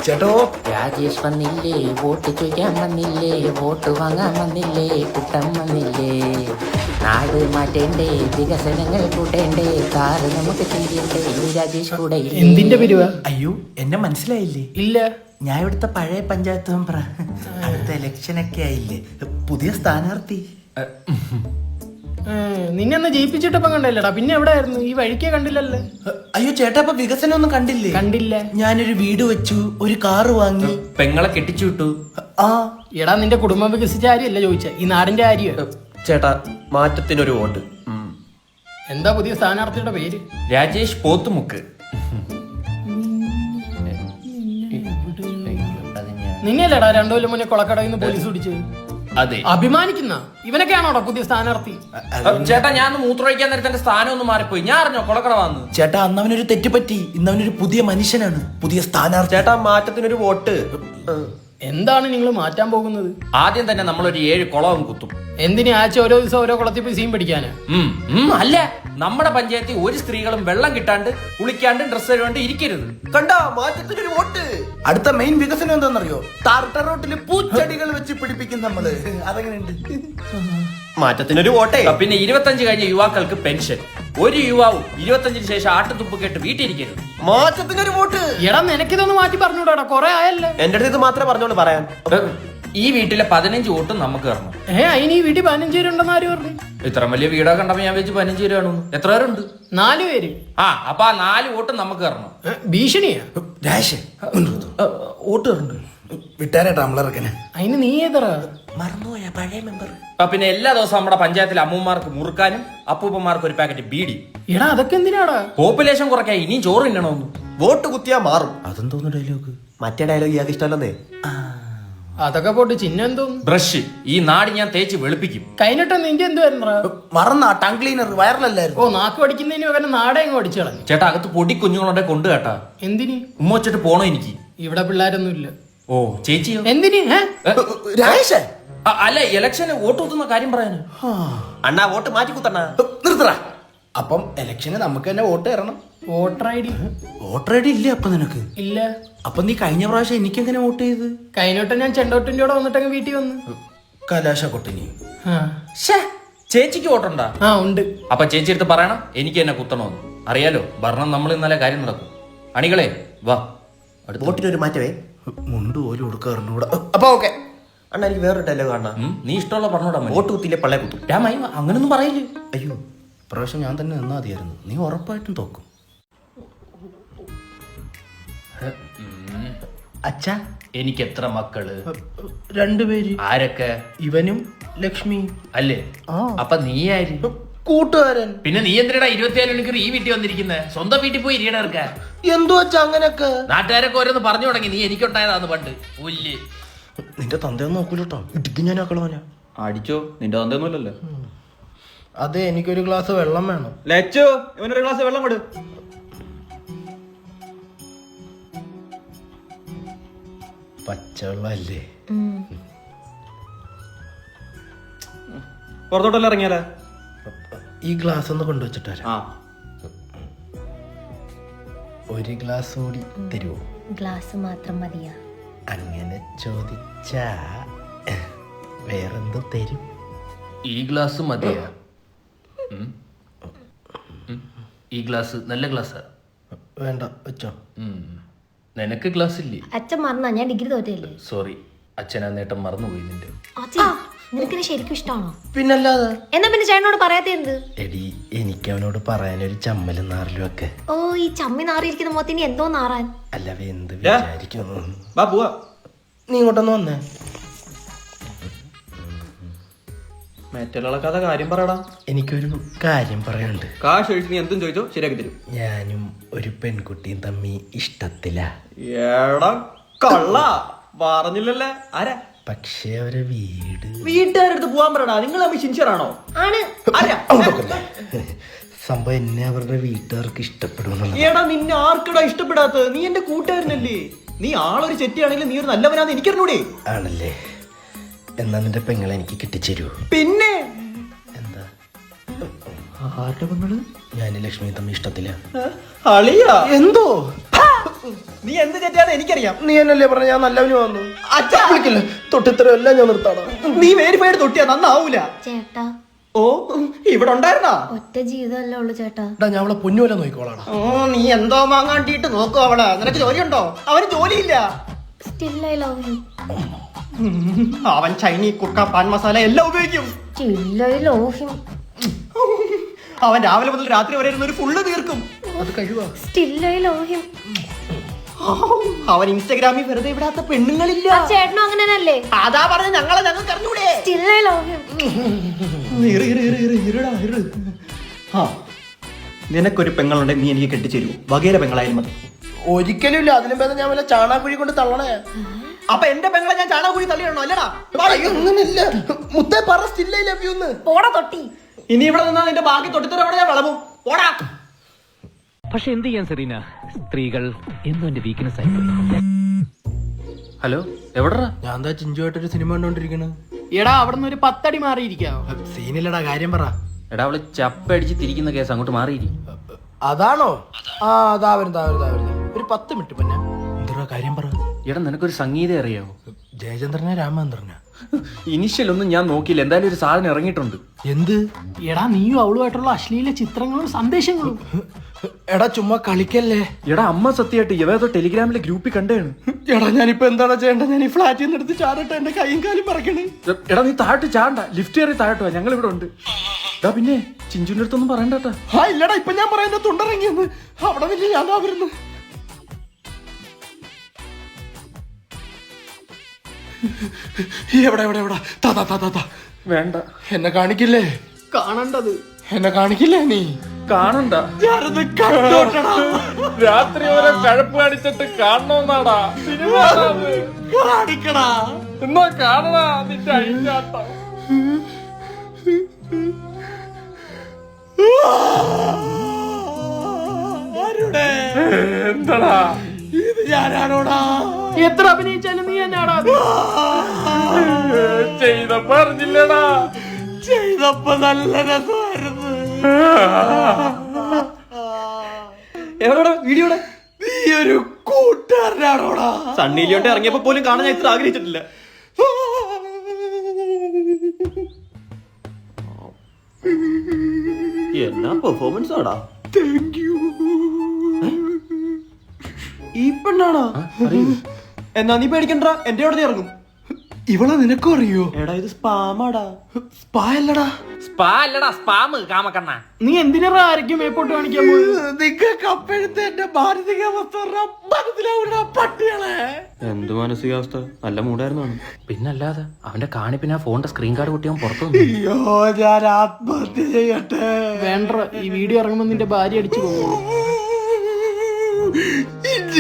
ചേട്ടോ. രാജേഷ് വന്നില്ലേ, വോട്ട് ചോദിക്കാൻ വന്നില്ലേ, വോട്ട് വാങ്ങാൻ വന്നില്ലേ, കുട്ടം വന്നില്ലേ. നാട് മാറ്റേണ്ടേ, വികസനങ്ങൾ കൂട്ടേണ്ടേ, കാറ് നമുക്ക് ചെയ്യണ്ടേ, രാജേഷ് കൂടെ എന്തിന്റെ പിരിവ? അയ്യോ, എന്നെ മനസ്സിലായില്ലേ? ഇല്ല. ഞാൻ ഇവിടുത്തെ പഴയ പഞ്ചായത്ത് മെമ്പറ. അടുത്ത ഇലക്ഷനൊക്കെ ആയില്ലേ, പുതിയ സ്ഥാനാർത്ഥി. നിന്നെ ജയിപ്പിച്ചിട്ടപ്പം കണ്ടല്ലടാ, പിന്നെ എവിടെയായിരുന്നു? ഈ വഴിക്കേ കണ്ടില്ലല്ലേ? അയ്യോ ചേട്ടാ, അപ്പൊ വികസനം ഒന്നും കണ്ടില്ലേ? കണ്ടില്ല. ഞാനൊരു വീട് വെച്ചു, ഒരു കാറ് വാങ്ങി, പെങ്ങളെ കെട്ടിച്ചു വിട്ടു. ആ എടാ, നിന്റെ കുടുംബം വികസിച്ച കാര്യമല്ല ചോദിച്ച, ഈ നാടിന്റെ കാര്യം. ചേട്ടാ, മാറ്റത്തിനൊരു വോട്ട്. എന്താ പുതിയ സ്ഥാനാർത്ഥിയുടെ പേര്? രാജേഷ് പോത്തുമുക്ക്. നിന്നെയല്ലേടാ 2 കൊല്ലം മുന്നേ കൊളക്കടയിൽ നിന്ന് പോലീസ് പിടിച്ച്? അതെ. അഭിമാനിക്കുന്ന ഇവനൊക്കെയാണോടാ പുതിയ സ്ഥാനാർത്ഥി? ചേട്ടാ, ഞാൻ മൂത്രമൊഴിക്കാൻ നേരത്തെ എന്റെ സ്ഥാനം ഒന്ന് മാറിപ്പോയി. ഞാൻ അറിഞ്ഞോ കൊളക്കട വന്ന്? ചേട്ടാ, അന്ന് അവനൊരു തെറ്റ് പറ്റി. ഇന്ന് അവനൊരു പുതിയ മനുഷ്യനാണ്, പുതിയ സ്ഥാനാർത്ഥി. ചേട്ടാ, മാറ്റത്തിനൊരു വോട്ട്. എന്താണ് നിങ്ങൾ മാറ്റാൻ പോകുന്നത്? ആദ്യം തന്നെ നമ്മളൊരു 7 കുളവും കുത്തും. എന്തിനു ആഴ്ച ഓരോ ദിവസം ഓരോ കുളത്തിൽ പോയി സീൻ പിടിക്കാനാ? അല്ല, നമ്മുടെ പഞ്ചായത്തിൽ ഒരു സ്ത്രീകളും വെള്ളം കിട്ടാണ്ട് കുളിക്കാണ്ട് ഡ്രസ്സ് കഴുകാണ്ട് ഇരിക്കരുത്. കണ്ടാ, മാറ്റത്തിനൊരു വോട്ട്. അടുത്ത മെയിൻ വികസനം എന്താണെന്നറിയോ? ടാർട്ടർ റോട്ടില് പൂച്ചെടികൾ വെച്ച് പിടിപ്പിക്കും നമ്മള്. അതെങ്ങനെയുണ്ട്? മാറ്റത്തിനൊരു വോട്ടേ. പിന്നെ 25 കഴിഞ്ഞ യുവാക്കൾക്ക് പെൻഷൻ. ഒരു യുവാവും 25-ന് ശേഷം ആട്ടുതുപ്പ് കേട്ട് വീട്ടിരിക്കരുത്. മാറ്റത്തിനൊരു വോട്ട്. എടാ, നിനക്കിതൊന്ന് മാറ്റി പറഞ്ഞൂടാ, കൊറേ ആയല്ലേ. എന്റെ അടുത്ത് ഇത് മാത്രമേ പറഞ്ഞോളൂ പറയാൻ. ഈ വീട്ടിലെ 15 വോട്ടും നമുക്ക് തരണം. അതിന് ഈ വീട്ടിൽ 15 പേരുണ്ടെന്ന് ആര് പറഞ്ഞു? ഇത്ര വലിയ വീടൊക്കെ കണ്ടപ്പോ ഞാൻ വെച്ച് 15 പേരാണോ? എത്ര പേരുണ്ട്? 4 പേര്. അപ്പൊ ആ 4 വോട്ടും നമുക്ക് തരണം. ഭീഷണിയാ? വോട്ട് തരണ്ട്. വിട്ടാരേട്ടാ നമ്മളെറുക്കനെ. അതിന് നീ ഏതറ? മറന്നുപോയ പഴയ മെമ്പർ. പിന്നെ എല്ലാ ദിവസവും നമ്മുടെ പഞ്ചായത്തിലെ അമ്മൂമാർക്ക് മുറുക്കാനും അപ്പൂപ്പന്മാർക്ക് ഒരു പാക്കറ്റ് ബീഡി. എടാ, അതൊക്കെ എന്തിനാടാ? പോപ്പുലേഷൻ കുറയ്ക്കാൻ ഇനിയും ചോറ് തിന്നണമെന്ന്. വോട്ട് കുത്തിയാ മാറും. അതെന്തോന്നു ഡയലോഗ്? മറ്റേ ഡയലോഗ് ഇയാൾക്ക് ഇഷ്ടമല്ലെന്നേ. അതൊക്കെ പോട്ട് ചിഹ്നം എന്തോന്നു? ബ്രഷ്. ഈ നാട് ഞാൻ തേച്ച് വെളുപ്പിക്കും. കഴിഞ്ഞിട്ട് നിന്റെ എന്തുവായിരുന്നടാ? മറന്നാ ടങ് ക്ലീനർ വൈറലല്ലായിരുന്നു. നാക്ക് പഠിക്കുന്നതിന് പകരം നാടകം പഠിച്ചു കളഞ്ഞു. ചേട്ടാ, അകത്ത് പൊടി കുഞ്ഞുങ്ങളുണ്ടെ കൊണ്ട് കേട്ടാ. എന്തിന്? ഉമ്മ വെച്ചിട്ട് പോണോ എനിക്ക്? ഇവിടെ പിള്ളേരൊന്നും ഇല്ല. ഓ, ചേച്ചിയോ? എന്തിന്? അല്ല, ഇലക്ഷന് വോട്ട് കുത്തുന്ന കാര്യം പറയാന്. അണ്ണാ, വോട്ട് മാറ്റി കുത്തണ്ണ. നിർത്തറ. അപ്പം ഇലക്ഷന് നമുക്ക് തന്നെ വോട്ട് തരണം. Voter I D? Voter I D ഇല്ല അപ്പൊ നിനക്ക്? ഇല്ല. അപ്പൊ നീ കഴിഞ്ഞ പ്രാവശ്യം എനിക്കെങ്ങനെ വോട്ട് ചെയ്ത്? കഴിഞ്ഞോട്ട് ഞാൻ ചെണ്ടോട്ടിന്റെ കൂടെ വന്നിട്ടങ്ങ് വീട്ടിൽ വന്ന്. കലാശ കൊട്ടിനി. ചേച്ചിക്ക് വോട്ടുണ്ടാ? ഉണ്ട്. അപ്പൊ ചേച്ചി എടുത്ത് പറയണം എനിക്ക് എന്നെ കുത്തണമെന്ന്. അറിയാലോ, ഭരണം നമ്മൾ ഇന്നലെ കാര്യം നടക്കും. അണികളെ വാ. വോട്ടിനൊരു മാറ്റവേ. മുണ്ട് പോലും കൊടുക്കാറുണ്ട്. അപ്പൊ ഓക്കെ അണ്ണാ, എനിക്ക് വേറൊരു ഡയലോഗ് കാണാ. നീ ഇഷ്ടമുള്ള പറഞ്ഞോടാ. വോട്ട് കുത്തിയില്ലേ പള്ളേ കുത്തും. രാമായി, അങ്ങനൊന്നും പറയില്ലേ. അയ്യോ, പ്രാവശ്യം ഞാൻ തന്നെ നിന്നാ മതിയായിരുന്നു. നീ ഉറപ്പായിട്ടും തോക്കും. അച്ഛാ, എനിക്ക് എത്ര മക്കള്? 2 പേര്. ആരൊക്കെ? ഇവനും ലക്ഷ്മി. അല്ലേ? അപ്പൊ നീ ആര്? കൂട്ടുകാരൻ. പിന്നെ നീ എന്തിനാ 24 മണിക്കൂർ ഈ വീട്ടിൽ വന്നിരിക്കുന്നത്? സ്വന്തം വീട്ടിൽ പോയി ഇരിയണർക്കാ. എന്തോ അച്ഛാ അങ്ങനൊക്കെ? നാട്ടുകാരൊക്കെ ഓരോന്ന് പറഞ്ഞു തുടങ്ങി. നീ എനിക്കുണ്ടായതാന്ന് പണ്ട്. പുല്ല്. നിന്റെ തന്തയൊന്നും നോക്കൂലോട്ടോ, ഇടിക്കും ഞാൻ ആക്കളോനാ. അടിച്ചോ, നിന്റെ തന്തയൊന്നുമല്ലല്ലോ. അതെ, എനിക്കൊരു ഗ്ലാസ് വെള്ളം വേണം. ലച്ചു, ഇവനൊരു ഗ്ലാസ് വെള്ളം കൊടു. പച്ചവെള്ളം അല്ലേ? പുറത്തോട്ടല്ല ഇറങ്ങിയാലേ. ഈ ഗ്ലാസ് ഒന്ന് കൊണ്ടുവച്ചിട്ട് വരാം. ഒരു ഗ്ലാസ് കൂടി തരുമോ? ഗ്ലാസ് മാത്രം മതിയാ? അങ്ങനെ ചോദിച്ചാ വേറെന്തോ തരും. ഈ ഗ്ലാസ് മതിയാ? ഈ ഗ്ലാസ് നല്ല ഗ്ലാസ്സാ. വേണ്ട, വെച്ചോ. നിനക്ക് ഗ്ലാസ് ഇല്ലേ? അച്ഛൻ മറന്നാ? ഞാൻ ഡിഗ്രി തോറ്റല്ലേ. സോറി, അച്ഛനാ നേട്ടം മറന്നുപോയി നിന്റെ. നിനക്കിനെ ശരിക്കും ഇഷ്ടമാണോ? പിന്നല്ലാതെ. എന്നാ പിന്നെ ചേട്ടനോട് പറയാത്ത എന്ത്? എടി, എനിക്ക് അവനോട് പറയാനൊരു ചമ്മലും നാറിലും ഒക്കെ. ഓ, ഈ ചമ്മി നാറിയിരിക്കുന്ന മുഖത്തിന് എന്തോ നാറാൻ. അല്ല, എന്ത് വിചാരിക്കുന്നു? പോവാ. നീ ഇങ്ങോട്ടൊന്ന് വന്നേ. മറ്റുള്ള കാര്യം പറയടാ. എനിക്കൊരു കാര്യം പറയാനുണ്ട്. കാശ് ഒഴിച്ച് നീ എന്തും ചോദിച്ചോ, ശരിയാക്കി തരും. ഞാനും ഒരു പെൺകുട്ടിയും തമ്മി ഇഷ്ടത്തിലാ. ഏടാ കള്ള, പറഞ്ഞില്ലല്ലേ. ആരാ? പക്ഷേ അവരെ വീട്ടുകാരടുത്ത് പോവാൻ പറയടാ. നിങ്ങൾ തമ്മിൽ സിൻസിയറാണോ? ആണ്. സംഭവം എന്നെ അവരുടെ വീട്ടുകാർക്ക് ഇഷ്ടപ്പെടും. ഏടാ, നിന്നെ ആർക്കടാ ഇഷ്ടപ്പെടാത്തത്? നീ എന്റെ കൂട്ടുകാരനല്ലേ. നീ ആളൊരു ചെറ്റിയാണെങ്കിലും നീ ഒരു നല്ലവനാന്ന് എനിക്കറിഞ്ഞൂടെ? ആണല്ലേ? എന്നാ നിന്റെ പെങ്ങളെ എനിക്ക് കിട്ടിച്ചേരൂ. പിന്നെ എന്താ? ആരുടെ പെങ്ങള്? ഞാൻ ലക്ഷ്മി തമ്മി ഇഷ്ടത്തില്ല. അളിയാ എന്തോ നീ എന്ത് തെറ്റാന്ന് എനിക്കറിയാം. നീ എന്നല്ലേ പറഞ്ഞ ഞാൻ നല്ലവന് വന്നു. അച്ഛാ വിളിക്കില്ല, തൊട്ടിത്തരം എല്ലാം ഞാൻ നിർത്താടാ. നീ വേരിഫൈഡ് തൊട്ടിയാ നന്നാവൂല. ചേട്ടാ ഓ ഇവിടെ ഉണ്ടായിരുന്നാ? ഒറ്റ ജീവിതമല്ലേ ഉള്ളു ചേട്ടാ. ഞാൻ അവളെ പൊന്നുപോലെ നോക്കിക്കോളാടാ. ഓ നീ എന്തോ വാങ്ങാണ്ടിട്ട് നോക്കോ അവളെ. നിനക്ക് ജോലിയുണ്ടോ? അവന് ജോലിയില്ല. Still I love you. അവൻ ചൈനീ കുക്ക പാൻ മസാല എല്ലാം ഉപയോഗിക്കും. Still I love him. അവൻ രാവിലെ മുതൽ രാത്രി വരെ ഇരുന്ന് ഒരു ഫുള്ള് തീർക്കും. അത് കഴിവാ. Still I love him. അവൻ ഇൻസ്റ്റാഗ്രാമിൽ വെറുതെ വിടാത്ത പെണ്ണുങ്ങളില്ല. ആ ചേട്ടനും അങ്ങനെയല്ലേ? അതാ പറഞ്ഞ ഞങ്ങൾക്ക് അറിഞ്ഞൂടെ. Still I love him. നിനക്കൊരു പെങ്ങളുണ്ടെ നീ എനിക്ക് കെട്ടിച്ചേരൂ. വകേര പെങ്ങളായാലും മതി. ഒരിക്കലും ഇല്ല. അതിലും ഭേദം ഞാൻ വല്ല ചാണാക്കുഴി കൊണ്ട് തള്ളണേ. അപ്പൊ എന്റെ പെങ്ങളെ ഞാൻ ചാണകക്കുഴി തള്ളിയിടണോ? അല്ലടാ. അങ്ങനെയല്ല മുത്തേ പറ. സ്റ്റിൽ ഐ ലവ് യു എന്ന്. പോടാ തൊട്ടി. ഇനി ഇവിടെ നിന്നാ നിന്റെ ബാക്കി തൊട്ടിത്തരവിടെ ഞാൻ വിളവും. പോടാ. പക്ഷെ എന്ത് ചെയ്യാൻ സെറീന, സ്ത്രീകൾ എന്നും എന്റെ വീക്ക്നെസ് ആയിപ്പോയി. ഹലോ, എവിടാ? ഞാൻ എന്താ ചിഞ്ചുമായിട്ടൊരു സിനിമ കണ്ടോണ്ടിരിക്കണ. എടാ അവിടെ നിന്ന് ഒരു 10 അടി മാറിയിരിക്കാവോ? സീനില്ലടാ, കാര്യം പറ. എടാ അവള് ചപ്പടിച്ച് തിരിക്കുന്ന കേസ്, അങ്ങോട്ട് മാറിയിരി. അതാണോ? ആ അതാ വരുന്നത്. ഒരു 10 മിനിറ്റ് പിന്നെ. എന്താ കാര്യം പറ. എടാ നിനക്കൊരു സംഗീതം അറിയാവോ? ജയചന്ദ്രനെ രാമചന്ദ്രനെ. ഇനിഷ്യൽ ഒന്നും ഞാൻ നോക്കിയില്ല, എന്തായാലും ഒരു സാധനം ഇറങ്ങിയിട്ടുണ്ട്. എന്ത്? എടാ നീയും അവളുമായിട്ടുള്ള അശ്ലീല ചിത്രങ്ങളും സന്ദേശങ്ങളും. എടാ ചുമ്മാ കളിക്കല്ലേ. എടാ അമ്മ സത്യമായിട്ട് ഏതോ ടെലിഗ്രാമിലെ ഗ്രൂപ്പിൽ കണ്ടേണ്. എടാ ഞാനിപ്പോ എന്താണ് ചെയ്യേണ്ടത്? ഞാൻ ഈ ഫ്ലാറ്റിൽ നിന്ന് എടുത്ത് ചാടട്ടെ? എന്റെ കൈയും കാലും പറക്കണേ. എടാ നീ താഴോട്ട് ചാണ്ട, ലിഫ്റ്റ് കയറി താഴോട്ടോ, ഞങ്ങൾ ഇവിടെ ഉണ്ട്. എടാ പിന്നെ ചിഞ്ചുവിന്റെ അടുത്തൊന്നും പറയണ്ടട്ടാ. ആ ഇല്ലടാ, ഇപ്പൊ ഞാൻ പറയുന്ന തുണ്ടിറങ്ങിയെന്ന്. അവിടെ വലിയ ഞാൻ വരുന്നു. എവിടെ എവിടെ എവിടെ? വേണ്ട, എന്നെ കാണിക്കില്ലേ? കാണണ്ടത്. എന്നെ കാണിക്കില്ലേ നീ? കാണണ്ട. ഞാനത് കണ്ടോട്ടടാ. രാത്രി വരെ കഴപ്പ് കാണിച്ചിട്ട് കാണണമെന്നാടാ സിനിമ. കാണിക്കടാ. എന്നാ കാണടാ നിന്റെ അഴിഞ്ഞാട്ടം. ആരുടെ? എന്താടാ ഇത് ഞാനാണോടാ? എത്ര അഭിനയിച്ചാലും നീ എന്നാടാ അത്? ചെയ്ത പറഞ്ഞില്ലടാ. ചെയ്തപ്പോ നല്ല രസമായിരുന്നു. എവിടെടാ വീഡിയോടെ? നീ ഒരു കൂട്ടുകാരനാണോടാ? സണ്ണി ലിയോണ്ട് ഇറങ്ങിയപ്പോ പോലും കാണാൻ ഞാൻ ഇത്ര ആഗ്രഹിച്ചിട്ടില്ല. എന്നാ പെർഫോമൻസ് ആടാ. Thank you. ഈ പെണ്ണാണോ? എന്നാ നീ പേടിക്കണ്ട, എന്റെ അവിടെ നീ ഇറങ്ങും. ഇവളെ നിനക്കും അറിയോ? എടാ ഇത് സ്പാമാടാ. സ്പാ അല്ലടാ. സ്പാ അല്ലടാ, സ്പാമ് കാമക്കണ്ണ. നീ എന്തിനാ ആയിരിക്കും മേപ്പോട്ട് കാണിക്കാൻ പോയത്? നിങ്ങൾക്ക് അപ്പോഴത്തെ എന്റെ മാനസികാവസ്ഥ മനസ്സിലാവൂടാ പട്ടികളെ. എന്ത് മാനസികാവസ്ഥ? നല്ല മൂടായിരുന്നു. പിന്നല്ലാതെ അവന്റെ കാണിപ്പിന് ആ ഫോണിന്റെ സ്ക്രീൻ കാർഡ് പൊട്ടിയാൻ പുറത്തു വന്നു. അയ്യോ ഞാൻ ആത്മഹത്യ ചെയ്യട്ടെ. വേണ്ട, ഈ വീഡിയോ ഇറങ്ങുമ്പോ നിന്റെ ഭാര്യ അടിച്ചു പോകും.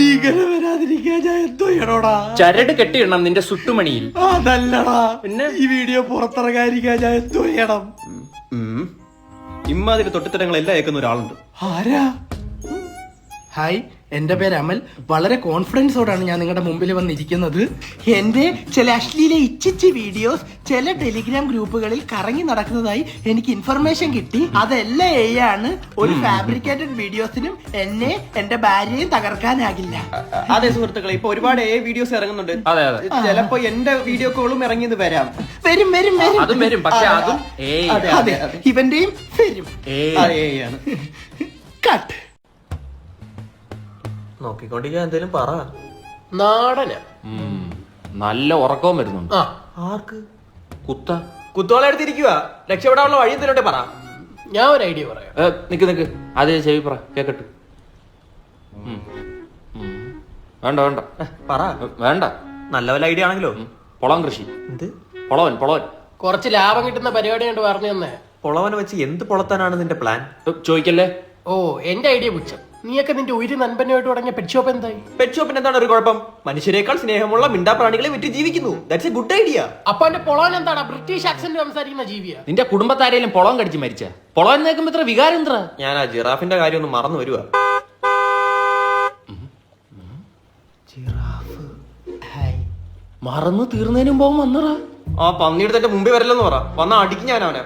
ഇങ്ങനെ വരാതിരിക്കാൻ ഞാൻ എന്തോ ചെയ്യണോടാ? ചരട് കെട്ടിയിടണം നിന്റെ സുട്ടുമണിയിൽ. അതല്ലടാ, പിന്നെ ഈ വീഡിയോ പുറത്തിറങ്ങാതിരിക്കാൻ ഞാൻ എന്തോ ചെയ്യണം? ഇമ്മാതിരി തൊട്ടിത്തരങ്ങൾ എല്ലാം ഏക്കുന്ന ഒരാളുണ്ട്. ആരാ? ഹായ്, എന്റെ പേര് അമൽ. വളരെ കോൺഫിഡൻസോടാണ് ഞാൻ നിങ്ങളുടെ മുമ്പിൽ വന്നിരിക്കുന്നത്. എന്റെ ചില അശ്ലീല ഇച്ചിച്ച് വീഡിയോസ് ചില ടെലിഗ്രാം ഗ്രൂപ്പുകളിൽ കറങ്ങി നടക്കുന്നതായി എനിക്ക് ഇൻഫർമേഷൻ കിട്ടി. അതെല്ലാം ആണ്. ഒരു ഫാബ്രിക്കേറ്റഡ് വീഡിയോസിനും എന്നെ എന്റെ ഭാര്യയും തകർക്കാനാകില്ല. അതെ സുഹൃത്തുക്കളെ, ഇപ്പൊ ഒരുപാട് വീഡിയോസ് ഇറങ്ങുന്നുണ്ട്. അതെ അതെ, ചിലപ്പോ എന്റെ വീഡിയോ കോളും ഇറങ്ങിയത് വരാം. വരും വരും വരും. അതും വരും, പക്ഷെ അതും അതെ, ഇവന്റെയും വരും. ആണ്. കട്ട്. നോക്കിക്കൊണ്ടിരിക്കാൻ എന്തേലും പറ. നാടന നല്ല ഉറക്കവും വരുന്നുണ്ട്. ആർക്ക്? കുത്തോളം എടുത്തിരിക്കുക. രക്ഷപ്പെടാനുള്ള വഴി എന്തിലോട്ടെ പറ. ഞാൻ ഒരു ഐഡിയ പറയാം. നിക്ക് അത് ചെവി പറ, കേക്കട്ടു. വേണ്ട വേണ്ട പറ. വേണ്ട. നല്ല വല്ല ഐഡിയ ആണെങ്കിലോ? പൊളം കൃഷി. എന്ത് പൊളവൻ? കുറച്ച് ലാഭം കിട്ടുന്ന പരിപാടി കണ്ട് പറഞ്ഞു തന്നെ. പൊളവനെ വെച്ച് എന്ത് പൊളത്താനാണ് നിന്റെ പ്ലാൻ? ചോദിക്കല്ലേ. ഓ എന്റെ ഐഡിയ പുച്ഛം. നീയൊക്കെ നിന്റെ ഒരു നൻപനുമായിട്ട് തുടങ്ങിയ പെറ്റ് ഷോപ്പ് എന്തായി? പെറ്റ് ഷോപ്പിന് എന്താണ് ഒരു കുഴപ്പം? മനുഷ്യരെക്കാൾ സ്നേഹമുള്ള മിണ്ടാപ്രാണികളെ വിറ്റ് ജീവിക്കുന്നു. That's A good idea. അപ്പൊ എന്റെ പൊളവൻ എന്താണ്? ബ്രിട്ടീഷ് ആക്സന്റ് സംസാരിക്കുന്ന ജീവിയാ? നിന്റെ കുടുംബത്താരേലും പൊളം കടിച്ച് മരിച്ച പൊളവൻ നേക്കുമ്പോ ഇത്ര വികാരം എന്താ? ഞാൻ ആ ജിറാഫിന്റെ കാര്യം ഒന്ന് മറന്നു വരുവാ. മറന്നു തീർന്നതിന് മുമ്പ് വന്നറാ. ആ പന്നിയുടെ എന്റെ മുമ്പിൽ വരല്ലെന്ന് പറ. വന്ന അടിക്കും ഞാൻ അവനെ.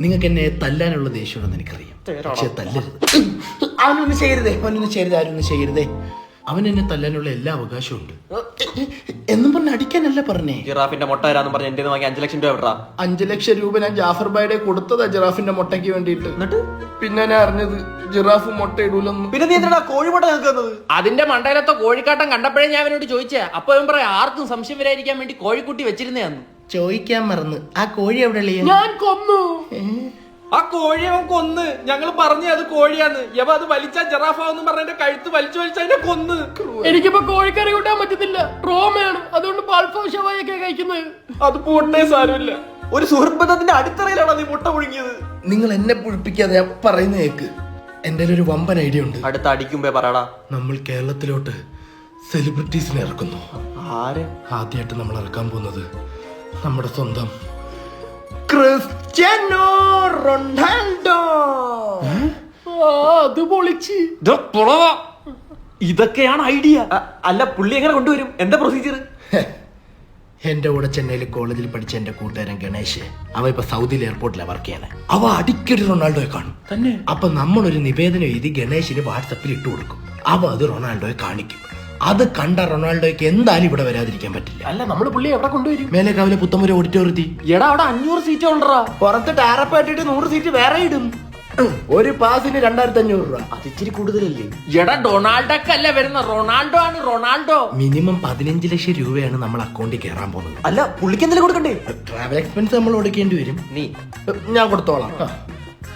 നിങ്ങൾക്ക് എന്നെ തല്ലാനുള്ള ദേഷ്യമുണ്ടെന്ന് എനിക്കറിയാം, പക്ഷെ തല്ലരുത്. അവനൊന്നും ചെയ്യരുതേ, അവനൊന്നും ചെയ്യരുതേ, ആരൊന്നും ചെയ്യരുതേ. അവൻ എന്നെ തല്ലാനുള്ള എല്ലാ അവകാശവും ഉണ്ട് എന്നും പറഞ്ഞ് അടിക്കാനല്ല പറഞ്ഞേ. ജിറാഫിന്റെ മുട്ട തരാന്ന് പറഞ്ഞ എന്റെ വാങ്ങി 5 ലക്ഷം രൂപ എവിടാ? 5 ലക്ഷം രൂപ ഞാൻ ജാഫർ ബായുടെ കൊടുത്തതാ ജിറാഫിന്റെ മുട്ടയ്ക്ക് വേണ്ടിയിട്ട്. എന്നിട്ട് പിന്നെ ഞാൻ അറിഞ്ഞത് ജിറാഫ് മുട്ട ഇടൂലെന്ന്. പിന്നെ നീ എന്തിനാ കോഴിമുട്ട നിൽക്കുന്നത്? അതിന്റെ മണ്ടയിലത്തെ കോഴിക്കാട്ടം കണ്ടപ്പോഴേ ഞാൻ അവനോട് ചോദിച്ചേ. അപ്പൊ അവൻ പറയാം ആർക്കും സംശയം വരാതിരിക്കാൻ വേണ്ടി കോഴിക്കുട്ടി വെച്ചിരുന്നേന്ന്. ചോദിക്കാൻ മറന്ന്, ആ കോഴി എവിടെ ഉള്ളിയ? ഞാൻ കൊന്നു. ആ കോഴി അവൻ കൊന്ന്. ഞങ്ങൾ പറഞ്ഞു അത് കോഴിയാന്ന്. യവ അത് വലിച്ചാ ജറാഫാവെന്ന് പറഞ്ഞ എന്റെ കഴുത്ത് വലിച്ചു അതിനെ കൊന്ന്. എനിക്കിപ്പോ കോഴിക്കറി കൂട്ടാൻ പറ്റത്തില്ല, റോമയാണ്. അതുകൊണ്ട് പാൽഫോ ഷവായൊക്കെ കഴിക്കുന്നത്. അത് പോട്ടേ സാരമില്ല. ഒരു സുഹൃത്ത് ബന്ധത്തിന്റെ അടിത്തറയിലാണോ നീ മുട്ട പുഴുങ്ങിയത്? നിങ്ങൾ എന്നെ പുഴിപ്പിക്കാതെ ഞാൻ പറയുന്ന കേക്ക്. എന്റെ ഒരു വമ്പൻ ഐഡിയ ഉണ്ട്. അടുത്ത അടിക്കുമ്പേ പറയടാ. നമ്മൾ കേരളത്തിലോട്ട് സെലിബ്രിറ്റീസിനെ ഇറക്കുന്നു. ആരെ? ആദ്യമായിട്ട് നമ്മൾ ഇറക്കാൻ പോകുന്നത് നമ്മുടെ സ്വന്തം ക്രിസ്ത്യാനോ റൊണാൾഡോ. അത് പൊളിച്ച്. ഇതൊക്കെയാണ് ഐഡിയ. അല്ല പുള്ളി എങ്ങനെ കൊണ്ടുവരും? എന്താ പ്രൊസീജിയർ? എന്റെ കൂടെ ചെന്നൈയിൽ കോളേജിൽ പഠിച്ച എന്റെ കൂട്ടുകാരൻ ഗണേഷ്, അവ ഇപ്പൊ സൗദിയിൽ എയർപോർട്ടിലാണ് വർക്ക് ചെയ്യണേ. അവ അടിക്കടി റൊണാൾഡോയെ കാണും തന്നെ. അപ്പൊ നമ്മളൊരു നിവേദനം എഴുതി ഗണേഷിന് വാട്സപ്പിൽ ഇട്ട് കൊടുക്കും. അവ അത് റൊണാൾഡോയെ കാണിക്കും. അത് കണ്ട റൊണാൾഡോയ്ക്ക് എന്തായാലും ഇവിടെ വരാതിരിക്കാൻ പറ്റില്ല. അല്ല, നമ്മള് പുള്ളി എവിടെ കൊണ്ടുവരും? മേലേക്കാവിലെ പുത്തമ്പുര ഓഡിറ്റോറിയത്തിൽ. എടാ അവിടെ 500 സീറ്റ് ഉള്ളടാ. പുറത്ത് ടാറപ്പ് ഇട്ടിട്ട് 100 സീറ്റ് വേറെ ഇടും. ഒരു പാസിന് 2500 രൂപ. അത് ഇച്ചിരി കൂടുതലല്ലേ? എടാ ഡൊണാൾഡോക്കല്ല വരുന്ന, റൊണാൾഡോ ആണ്. റൊണാൾഡോ മിനിമം 15 ലക്ഷം രൂപയാണ് നമ്മൾ അക്കൗണ്ടിൽ കയറാൻ പോകുന്നത്. അല്ല പുള്ളിക്ക് എന്തെങ്കിലും കൊടുക്കണ്ടേ? ട്രാവൽ എക്സ്പെൻസ് നമ്മൾ കൊടുക്കേണ്ടി വരും. നീ ഞാൻ കൊടുത്തോളാം.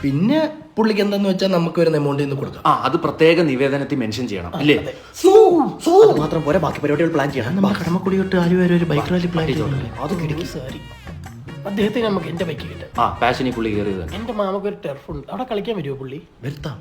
പിന്നെ പുള്ളിക്ക് എന്താന്ന് വെച്ചാൽ നമുക്ക് വരുന്ന എമൗണ്ടിൽ നിന്ന് കൊടുക്കാം. ആ അത് പ്രത്യേക നിവേദനത്തിൽ മെൻഷൻ ചെയ്യണം അല്ലേ? അത് മാത്രം പോരാ, ബാക്കി പരിപാടികൾ പ്ലാൻ ചെയ്യണം. നമ്മൾ കടമക്കുടി തൊട്ട് ആലുവരെ ഒരു ബൈക്ക് റാലി പ്ലാൻ ചെയ്യുന്നുണ്ട്. അത് കിടക്കി. സാരി, അദ്ദേഹത്തിന് നമുക്ക് എന്റെ ബൈക്ക് കിട്ടാം. ആ പാഷനി പുള്ളി കയറിയത്. എന്റെ മാമക്ക് ഒരു ടെർഫ് ഉണ്ട്, അവിടെ കളിക്കാൻ വരുമോ പുള്ളി? വരുത്താം.